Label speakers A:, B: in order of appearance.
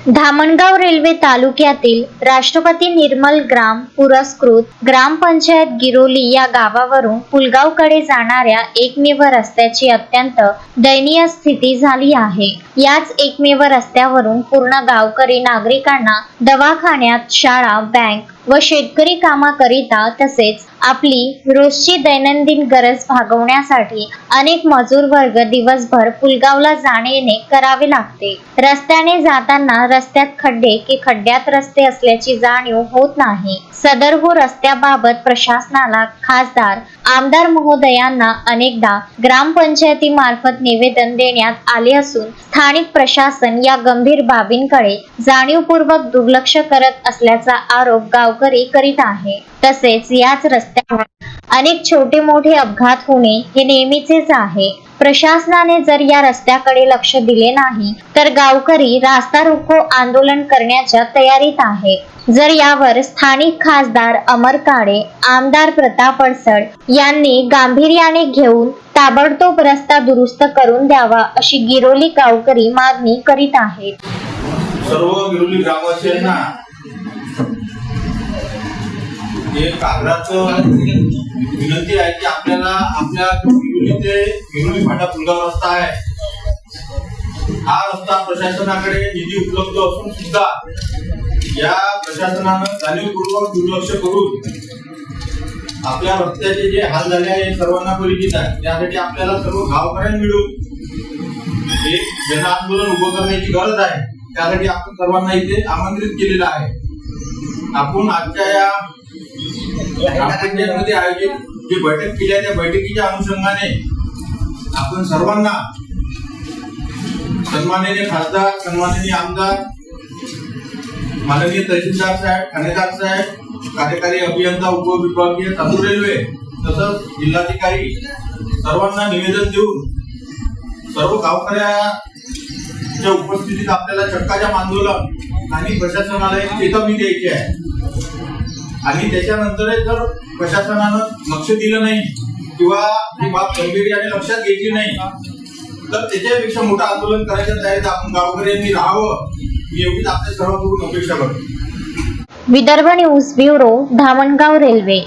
A: Dhamangaon railway तालुक्यातील राष्ट्रपती निर्मल ग्राम पुरस्कृत ग्रामपंचायत गिरोली या गावावरून पुलगावकडे जाणाऱ्या एकमेव रस्त्याची अत्यंत दयनीय स्थिती झाली आहे। याच एकमेव रस्त्यावरून पूर्ण गावकरी नागरिकांना दवाखान्यात, शाळा, बँक व शेतकरी कामाकरिता तसेच आपली रोजची दैनंदिन गरज भागवण्यासाठी अनेक मजूर वर्ग दिवसभर पुलगावला जाणे येणे करावे लागते। रस्त्याने जाताना रस्त्यात खड्डे की खड्ड्यात रस्ते असल्याची जाणीव होत नाही। सदर रस्त्याबाबत प्रशासनाला खासदार, आमदार महोदयांना अनेकदा ग्रामपंचायतीमार्फत निवेदन देण्यात आले असून स्थानिक प्रशासन या गंभीर बाबींकडे जाणीवपूर्वक दुर्लक्ष करत असल्याचा आरोप गावकरी करीत आहे। तसेच याच रस्त्यावर अनेक छोटे मोठे अपघात होणे हे नेहमीचेच आहे। प्रशासनाने जर या रस्त्याकडे लक्ष दिले नाही तर गावकरी रास्ता रोको आंदोलन करण्याच्या तयारीत आहे। जर यावर स्थानिक खासदार अमर काळे, आमदार प्रताप अडसड यांनी गांभीर्याने घेऊन ताबडतोब रस्ता दुरुस्त करून द्यावा अशी गिरोली गावकरी मागणी करीत आहेत।
B: सर्व गिरोली ग्रामवासियांना एक कागदाचं विनंती आहे की आपल्याला आपल्या गिरोली ते गिरोली फाटा पुलगाव रस्ता आहे। हा रस्ता प्रशासनाकडे निधी उपलब्ध असून सुद्धा या प्रशासनानं जाणीवपूर्वक दुर्लक्ष करून आपल्या रस्त्याचे जे हाल झाले आहे सर्वांना परिचित आहे। त्यासाठी आपल्याला सर्व गावकऱ्यांनी मिळून एक जन आंदोलन उभं करण्याची गरज आहे। त्यासाठी आपण सर्वांना इथे आमंत्रित केलेलं आहे। आपण आजच्या या ग्रामपंचायतीमध्ये आयोजित जी बैठक केली आहे त्या बैठकीच्या अनुषंगाने आपण सर्वांना सन्माननीय खासदार, सन्माननीय आमदार, माननीय तहसीलदार साहेब, ठाणेदार साहेब, कार्यकारी अभियंता, उपविभागीय चालू रेल्वे तसंच जिल्हाधिकारी सर्वांना निवेदन देऊन सर्व गावकऱ्यांच्या उपस्थितीत आपल्याला चक्काजाम आंदोलन आणि प्रशासनाला एक चेतावणी द्यायची आहे। आणि त्याच्यानंतर जर प्रशासनानं लक्ष दिलं नाही किंवा ही बाब गंभीर्याने लक्षात घेतली नाही तर त्याच्यापेक्षा मोठं आंदोलन करायच्या तयारीत आपण गावकऱ्यांनी राहावं ही एवढीच आपल्या सर्वांकडून अपेक्षा करतो।
A: Vidarbha news bureau, Dhamangaon railway.